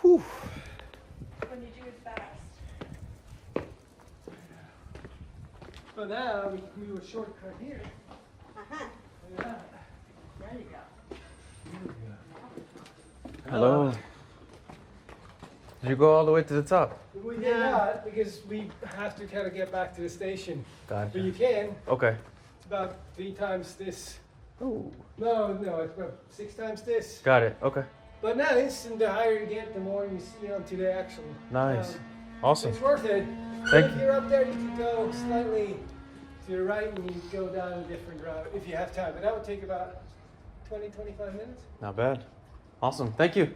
Whew. When you do it fast. So now we can do a shortcut here. Uh-huh. Yeah. There you go. Hello. Did you go all the way to the top? We did not because we have to kind of get back to the station. Gotcha. But you can. Okay. It's about 3 times this. Oh. No, it's about 6 times this. Got it. Okay. But nice, and the higher you get, the more you see onto the actual. Nice. Awesome. It's worth it. Thank If you. you're up there, you can go slightly to the right and you go down a different route if you have time. But that would take about 20, 25 minutes. Not bad. Awesome. Thank you.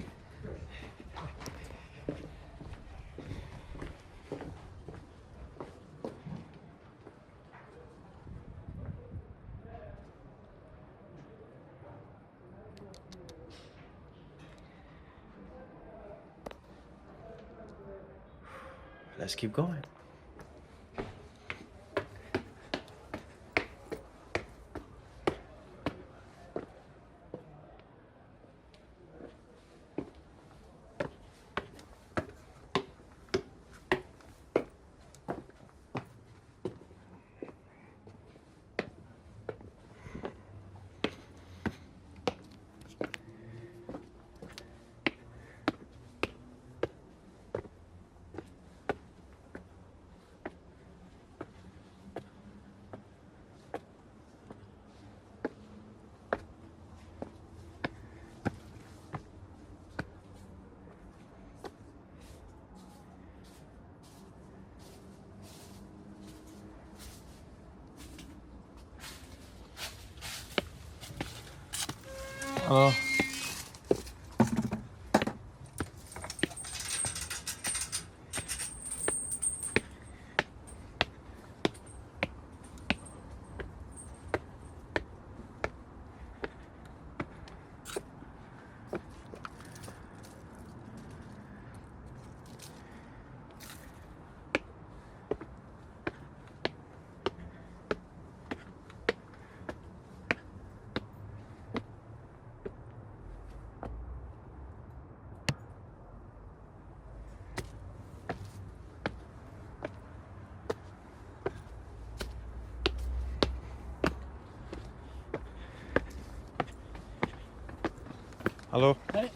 Let's keep going. Hello. Hello. Hey.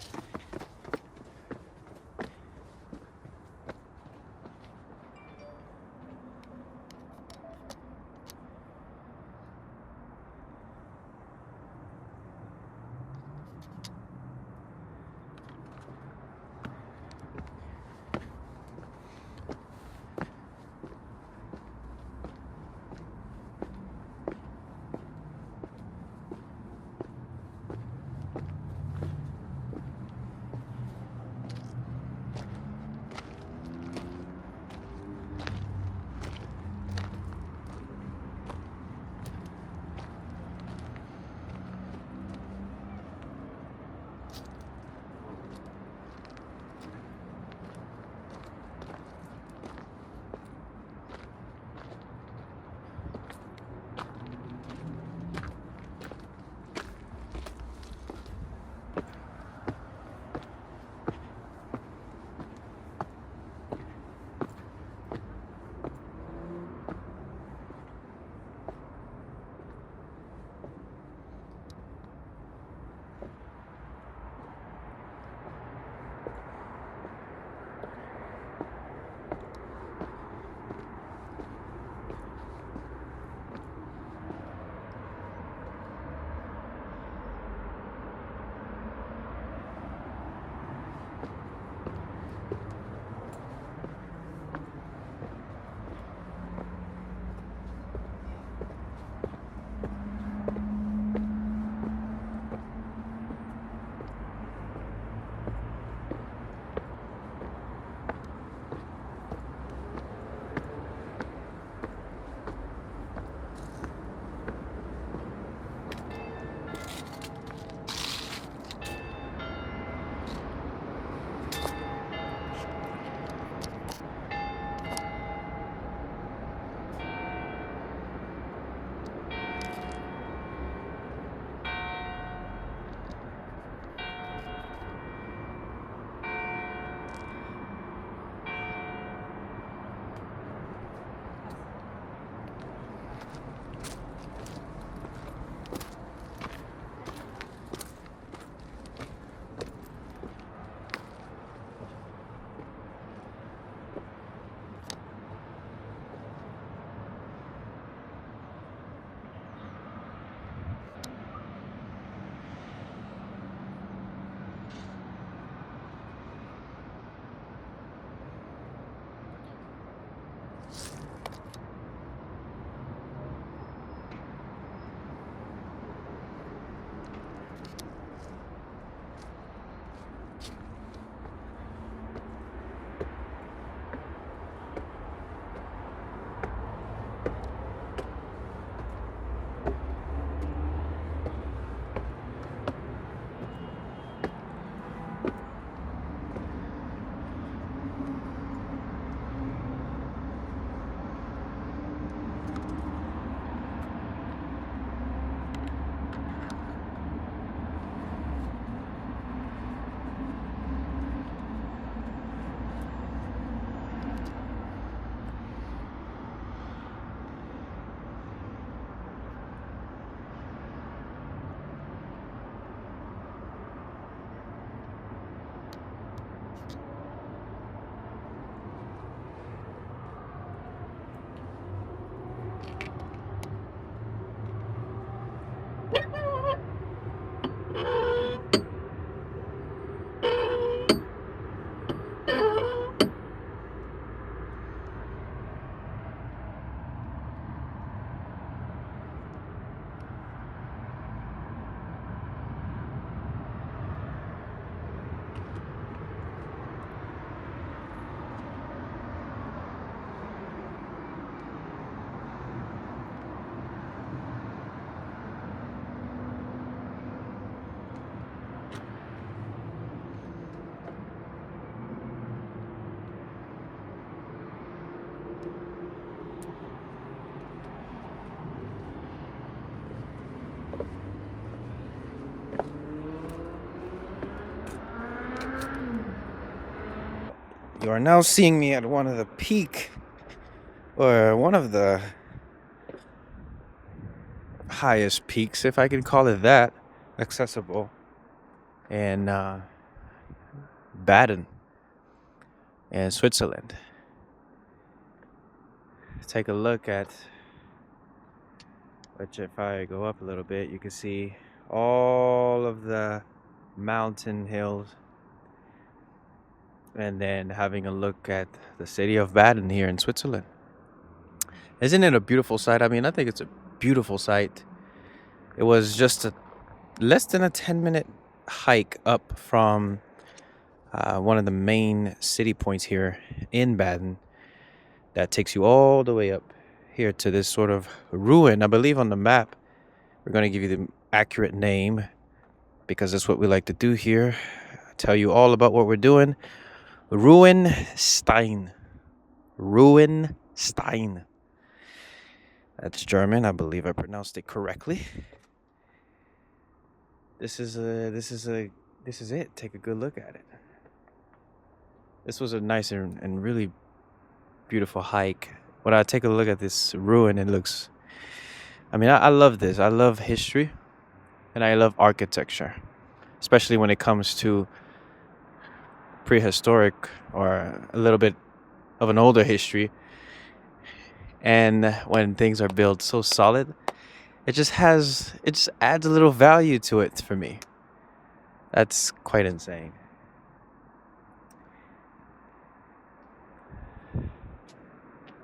You are now seeing me at one of the peak, or one of the highest peaks, if I can call it that, accessible in Baden in Switzerland. Take a look at, which if I go up a little bit, you can see all of the mountain hills, and then having a look at the city of Baden here in Switzerland. Isn't it a beautiful sight? I mean, I think it's a beautiful sight. It was just less than a 10-minute hike up from one of the main city points here in Baden that takes you all the way up here to this sort of ruin. I believe on the map, we're going to give you the accurate name because that's what we like to do here. Tell you all about what we're doing. Ruine Stein. Ruine Stein. That's German. I believe I pronounced it correctly. This is it. Take a good look at it. This was a nice and really beautiful hike. When I take a look at this ruin, it looks, I mean, I love this. I love history and I love architecture, especially when it comes to prehistoric or a little bit of an older history. And when things are built so solid, it just adds a little value to it for me. That's quite insane.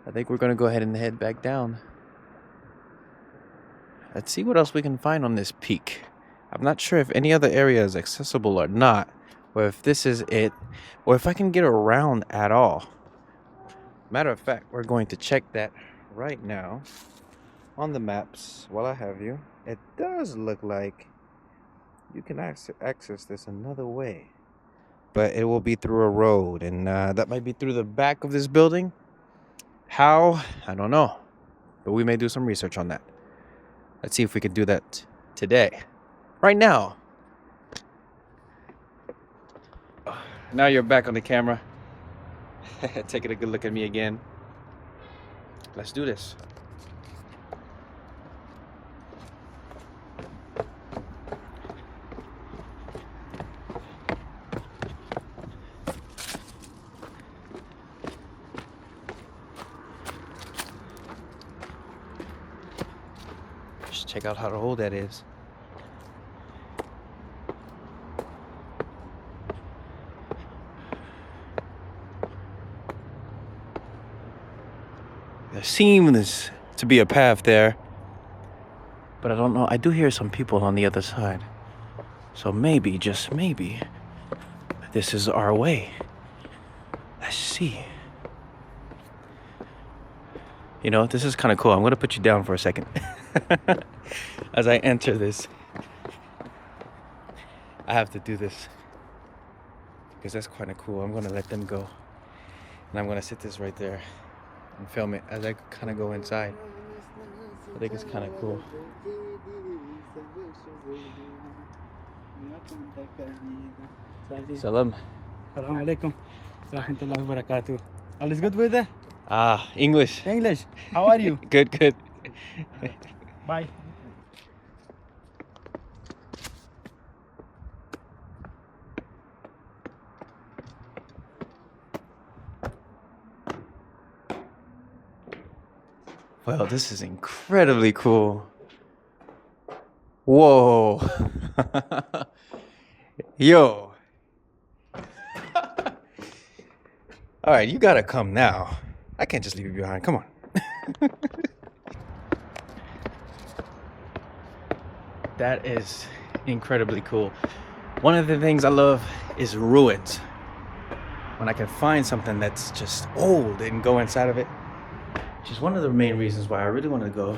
I think we're going to go ahead and head back down. Let's see what else we can find on this peak. I'm not sure if any other area is accessible or not, or if this is it, or if I can get around at all. Matter of fact, we're going to check that right now on the maps while I have you. It does look like you can access this another way, but it will be through a road, and that might be through the back of this building. How? I don't know, but we may do some research on that. Let's see if we can do that today, right now. Now you're back on the camera. Taking a good look at me again. Let's do this. Just check out how old that is. There seems to be a path there, but I don't know. I do hear some people on the other side. So maybe, just maybe, this is our way. Let's see. You know, this is kind of cool. I'm going to put you down for a second. As I enter this, I have to do this because that's kind of cool. I'm going to let them go. And I'm going to sit this right there and film it as I kind of go inside. I think it's kind of cool. Salam. Assalamu alaikum. Rahmatullahi wa barakatuh. All is good with it? English. English. How are you? Good. Bye. Well, this is incredibly cool. Whoa. Yo. All right, you gotta come now. I can't just leave you behind. Come on. That is incredibly cool. One of the things I love is ruins. When I can find something that's just old and go inside of it. Which is one of the main reasons why I really want to go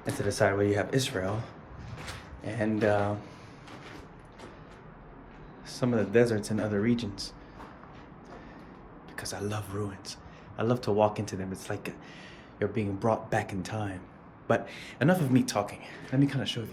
into the side where you have Israel and some of the deserts in other regions, because I love ruins. I love to walk into them. It's like you're being brought back in time. But enough of me talking. Let me kind of show you.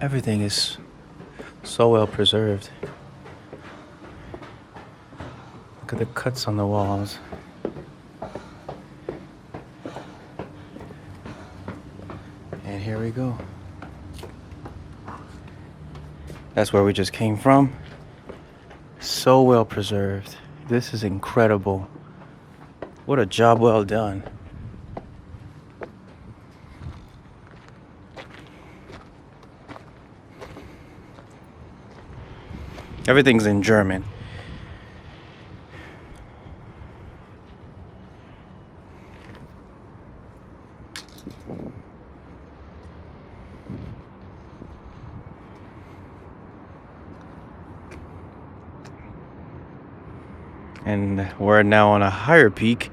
Everything is so well preserved. Look at the cuts on the walls. And here we go. That's where we just came from. So well preserved. This is incredible. What a job well done. Everything's in German. And we're now on a higher peak.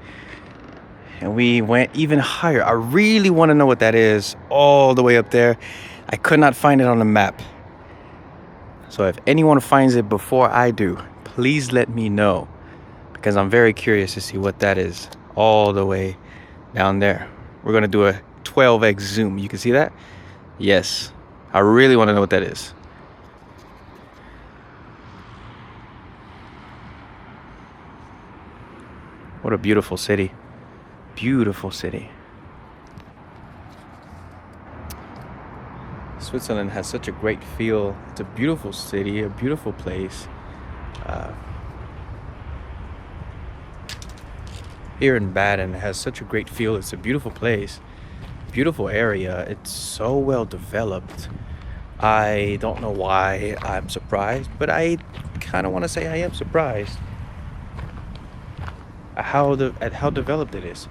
And we went even higher. I really want to know what that is all the way up there. I could not find it on the map. So if anyone finds it before I do, please let me know, because I'm very curious to see what that is all the way down there. We're going to do a 12x zoom. You can see that? Yes. I really want to know what that is. What a beautiful city. Beautiful city. Switzerland has such a great feel. It's a beautiful city, a beautiful place. Here in Baden, it has such a great feel. It's a beautiful place, beautiful area. It's so well developed. I don't know why I'm surprised, but I kind of want to say I am surprised at how developed it is.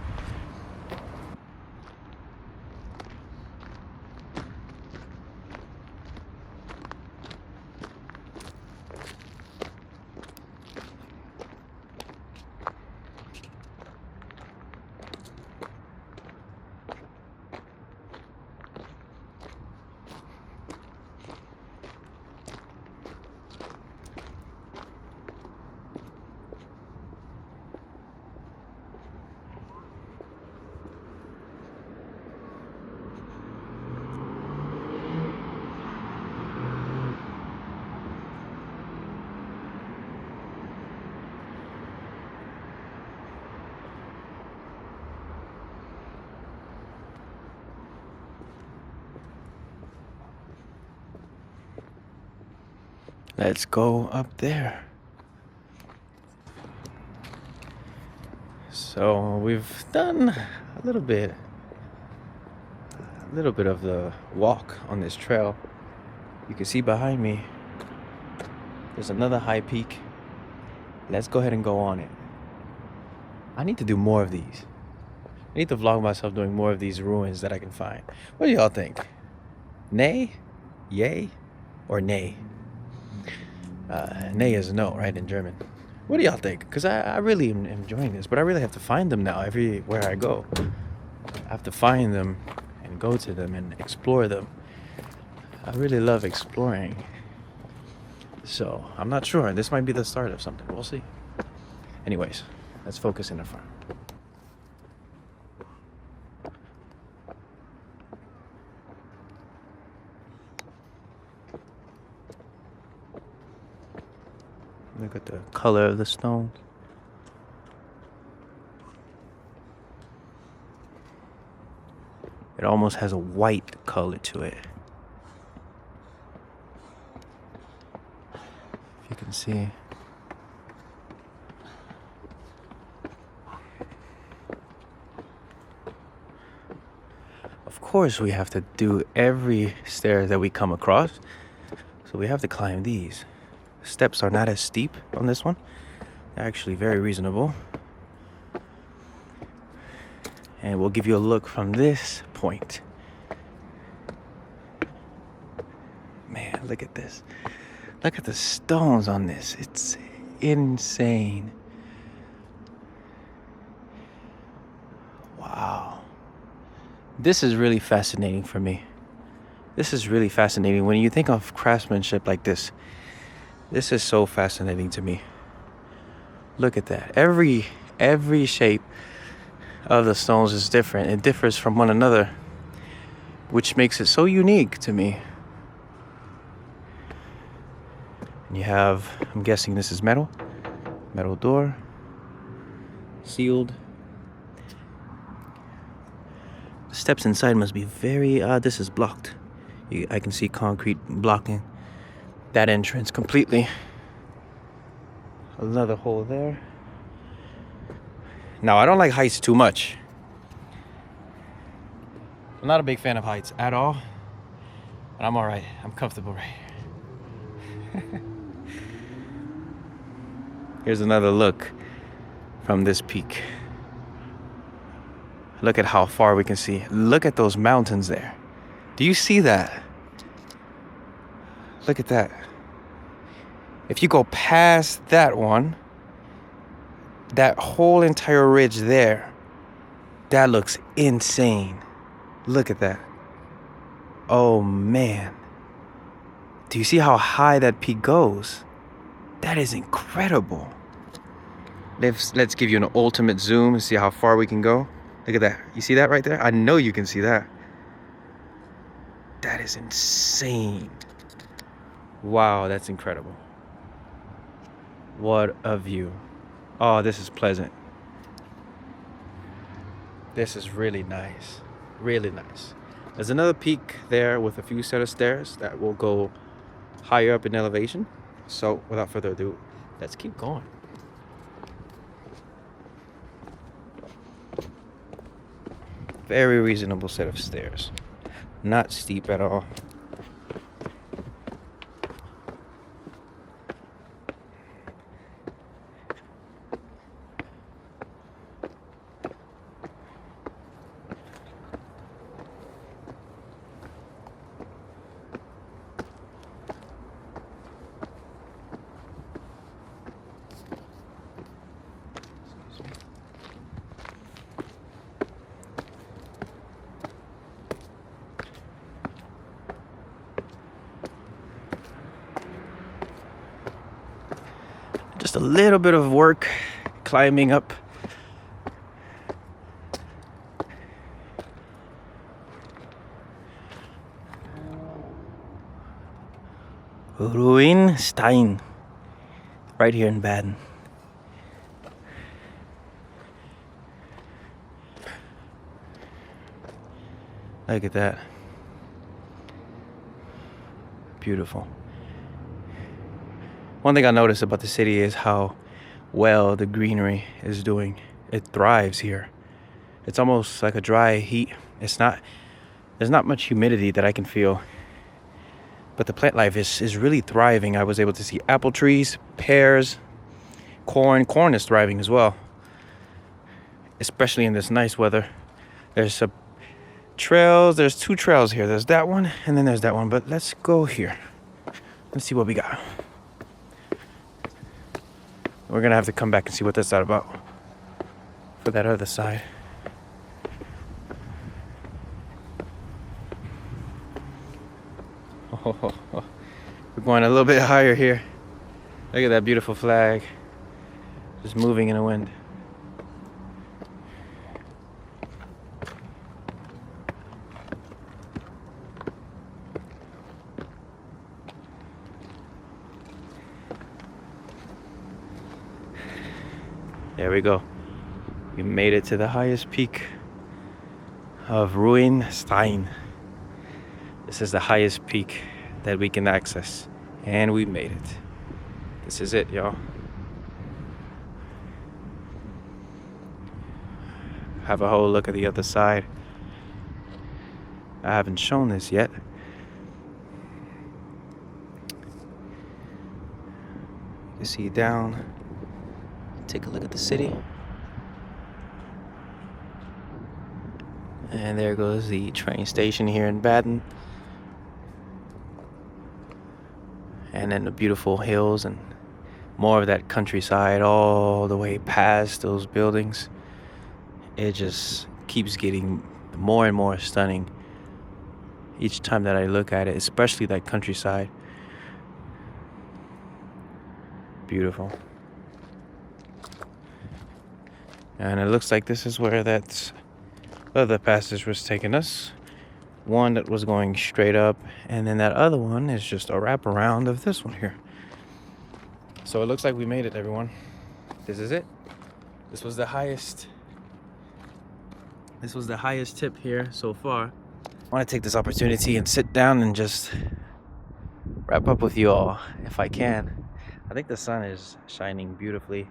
Let's go up there. So we've done a little bit of the walk on this trail. You can see behind me, there's another high peak. Let's go ahead and go on it. I need to do more of these. I need to vlog myself doing more of these ruins that I can find. What do y'all think? Nay? Yay? Or nay? Nay is no, right, in German. What do y'all think? Because I really am enjoying this, but I really have to find them now everywhere I go. I have to find them and go to them and explore them. I really love exploring. So, I'm not sure. This might be the start of something. We'll see. Anyways, let's focus in the front. Look at the color of the stones. It almost has a white color to it. If you can see. Of course, we have to do every stair that we come across. So we have to climb these. Steps are not as steep on this one. They're actually very reasonable. And we'll give you a look from this point. Look at this. Look at the stones on this. It's insane. Wow. This is really fascinating for me. This is really fascinating. When you think of craftsmanship like this is so fascinating to me. Look at that. Every shape of the stones is different. It differs from one another, which makes it so unique to me. And you have, I'm guessing this is metal door, sealed. The steps inside must be very, this is blocked. I can see concrete blocking that entrance completely. Another hole there. Now, I don't like heights too much. I'm not a big fan of heights at all. But I'm alright. I'm comfortable right here. Here's another look from this peak. Look at how far we can see. Look at those mountains there. Do you see that? Look at that. If you go past that one, that whole entire ridge there, that looks insane. Look at that. Oh man. Do you see how high that peak goes? That is incredible. Let's give you an ultimate zoom and see how far we can go. Look at that. You see that right there? I know you can see that. That is insane. Wow, that's incredible. What a view. Oh, this is pleasant. This is really nice. Really nice. There's another peak there with a few set of stairs that will go higher up in elevation. So without further ado, let's keep going. Very reasonable set of stairs. Not steep at all. Just a little bit of work climbing up. Ruine, Stein, right here in Baden. Look at that. Beautiful. One thing I noticed about the city is how well the greenery is doing. It thrives here. It's almost like a dry heat. There's not much humidity that I can feel. But the plant life is really thriving. I was able to see apple trees, pears, corn. Corn is thriving as well. Especially in this nice weather. There's trails. There's two trails here. There's that one and then there's that one. But let's go here. Let's see what we got. We're gonna have to come back and see what that's all about for that other side. Oh, we're going a little bit higher here. Look at that beautiful flag, just moving in the wind. There we go. We made it to the highest peak of Ruine, Stein. This is the highest peak that we can access. And we made it. This is it, y'all. Have a whole look at the other side. I haven't shown this yet. You see down. Take a look at the city. And there goes the train station here in Baden. and then the beautiful hills and more of that countryside all the way past those buildings. It just keeps getting more and more stunning each time that I look at it, especially that countryside. Beautiful. And it looks like this is where that other passage was taking us. One that was going straight up, and then that other one is just a wraparound of this one here. So it looks like we made it, everyone. This is it. This was the highest tip here so far. I want to take this opportunity and sit down and just wrap up with you all if I can. I think the sun is shining beautifully.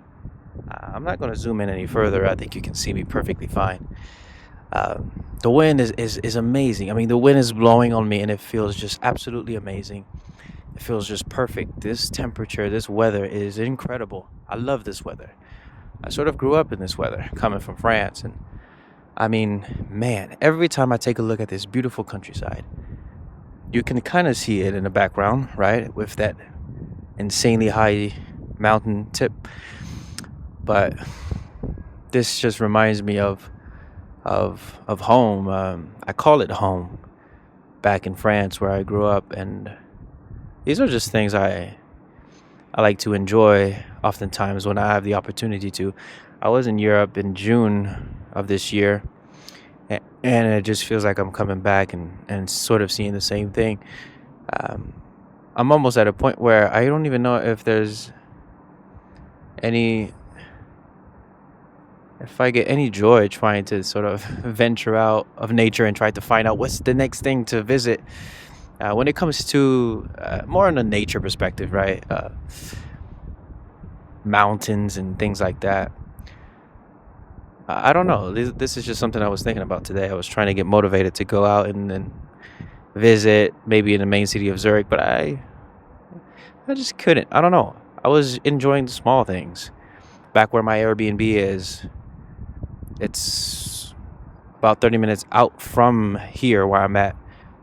I'm not going to zoom in any further. I think you can see me perfectly fine. The wind is amazing. I mean, the wind is blowing on me and it feels just absolutely amazing. It feels just perfect. This temperature, this weather is incredible. I love this weather. I sort of grew up in this weather, coming from France. And I mean, man, every time I take a look at this beautiful countryside, you can kind of see it in the background, right? With that insanely high mountain tip. But this just reminds me of home. I call it home back in France where I grew up, and these are just things I like to enjoy oftentimes when I have the opportunity to. I was in Europe in June of this year, and it just feels like I'm coming back and sort of seeing the same thing. I'm almost at a point where I don't even know if I get any joy trying to sort of venture out of nature and try to find out what's the next thing to visit. When it comes to more on a nature perspective, right? Mountains and things like that. I don't know. This is just something I was thinking about today. I was trying to get motivated to go out and visit, maybe in the main city of Zurich, but I just couldn't. I don't know. I was enjoying the small things. Back where my Airbnb is, it's about 30 minutes out from here where I'm at,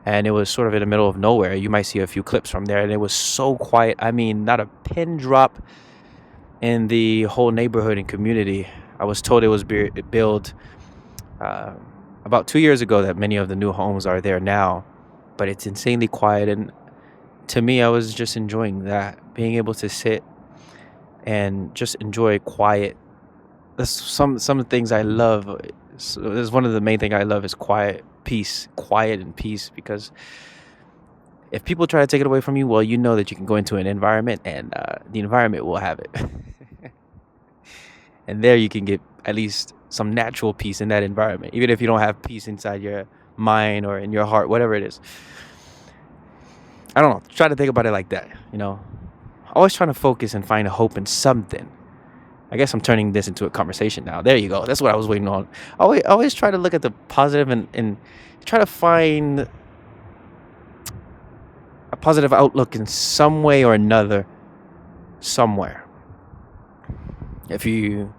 and it was sort of in the middle of nowhere. You might see a few clips from there, and it was so quiet. I mean, not a pin drop in the whole neighborhood and community. I was told it was built about 2 years ago, that many of the new homes are there now, but it's insanely quiet. And to me, I was just enjoying that, being able to sit and just enjoy quiet. That's some things I love. So that's one of the main things I love is quiet and peace, because if people try to take it away from you, well, you know that you can go into an environment and the environment will have it. And there you can get at least some natural peace in that environment, even if you don't have peace inside your mind or in your heart, whatever it is. I don't know. Try to think about it like that, you know. Always trying to focus and find a hope in something. I guess I'm turning this into a conversation now. There you go. That's what I was waiting on. Always try to look at the positive and try to find a positive outlook in some way or another somewhere. If you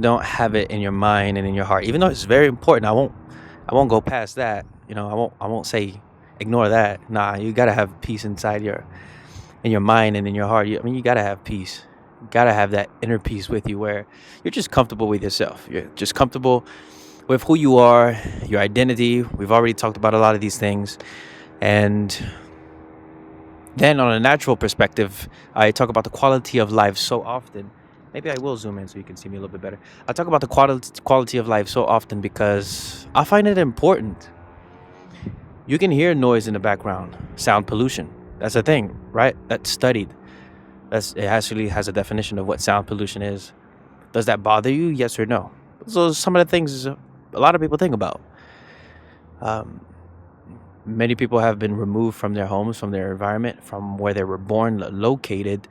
don't have it in your mind and in your heart, even though it's very important, I won't go past that. You know, I won't say ignore that. Nah, you gotta have peace inside in your mind and in your heart. I mean, you gotta have peace. You gotta have that inner peace with you where you're just comfortable with yourself. You're just comfortable with who you are, your identity. We've already talked about a lot of these things. And then on a natural perspective, I talk about the quality of life so often. Maybe I will zoom in so you can see me a little bit better. I talk about the quality of life so often because I find it important. You can hear noise in the background, sound pollution. That's a thing, right? That's studied. It actually has a definition of what sound pollution is. Does that bother you? Yes or no? So some of the things a lot of people think about. Many people have been removed from their homes, from their environment, from where they were born, located,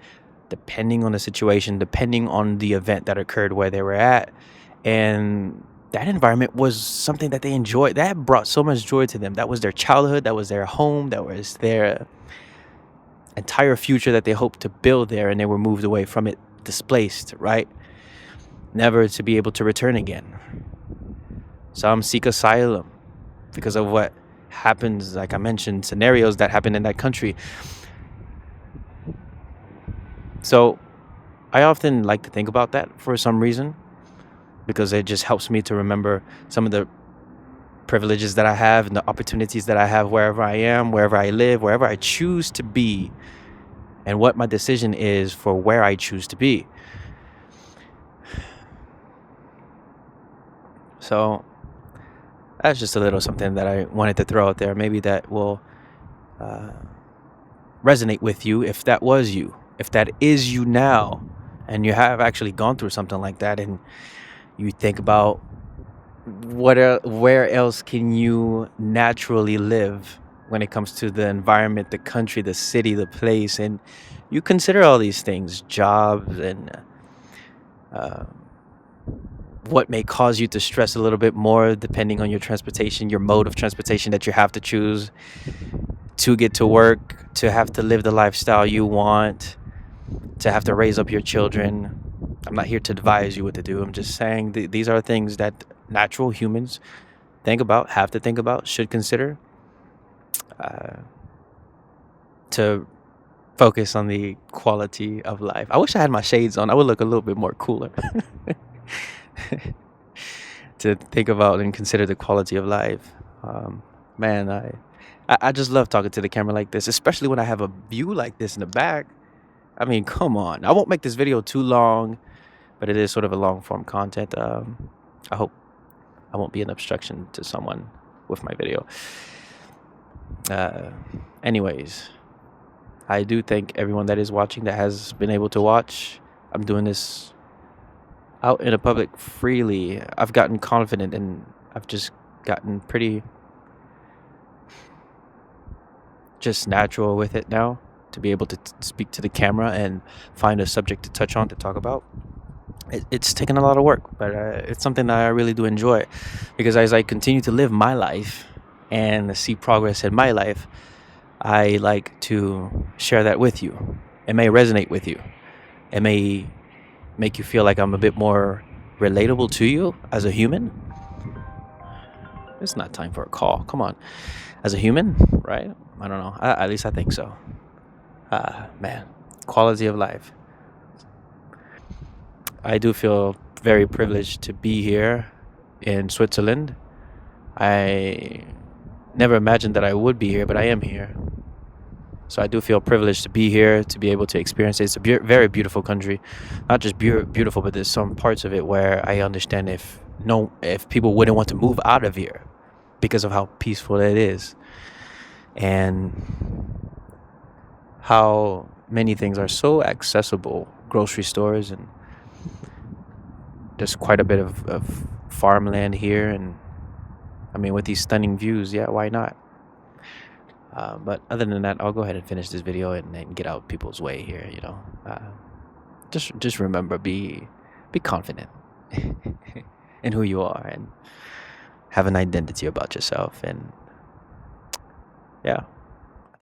depending on the situation, depending on the event that occurred where they were at. And that environment was something that they enjoyed. That brought so much joy to them. That was their childhood. That was their home. That was their entire future that they hoped to build there. And they were moved away from it, displaced, right? Never to be able to return again. Some seek asylum because of what happens, like I mentioned, scenarios that happen in that country. So I often like to think about that for some reason, because it just helps me to remember some of the privileges that I have and the opportunities that I have wherever I am, wherever I live, wherever I choose to be, and what my decision is for where I choose to be. So that's just a little something that I wanted to throw out there. Maybe that will resonate with you if that was you, if that is you now, and you have actually gone through something like that, and you think about where else can you naturally live when it comes to the environment, the country, the city, the place, and you consider all these things, jobs, and what may cause you to stress a little bit more depending on your transportation, your mode of transportation that you have to choose to get to work, to have to live the lifestyle you want, to have to raise up your children. I'm not here to advise you what to do. I'm just saying these are things that natural humans think about, have to think about, should consider, to focus on the quality of life. I wish I had my shades on. I would look a little bit more cooler. To think about and consider the quality of life. Man, I just love talking to the camera like this, especially when I have a view like this in the back. I mean, come on. I won't make this video too long, but it is sort of a long form content. I hope I won't be an obstruction to someone with my video. Anyways, I do thank everyone that is watching, that has been able to watch. I'm doing this out in the public freely. I've gotten confident, and I've just gotten pretty just natural with it now, to be able to speak to the camera and find a subject to touch on, to talk about. It's taken a lot of work, but it's something that I really do enjoy, because as I continue to live my life and see progress in my life, I like to share that with you. It may resonate with you. It may make you feel like I'm a bit more relatable to you as a human. It's not time for a call. Come on. As a human, right? I don't know. At least I think so. Man, quality of life. I do feel very privileged to be here in Switzerland. I never imagined that I would be here, but I am here. So I do feel privileged to be here, to be able to experience it. It's a very beautiful country. Not just beautiful, but there's some parts of it where I understand if people wouldn't want to move out of here because of how peaceful it is, and how many things are so accessible. Grocery stores, and there's quite a bit of farmland here, and I mean, with these stunning views, yeah, why not? But other than that, I'll go ahead and finish this video and get out people's way here. Just remember, be confident in who you are, and have an identity about yourself, and yeah.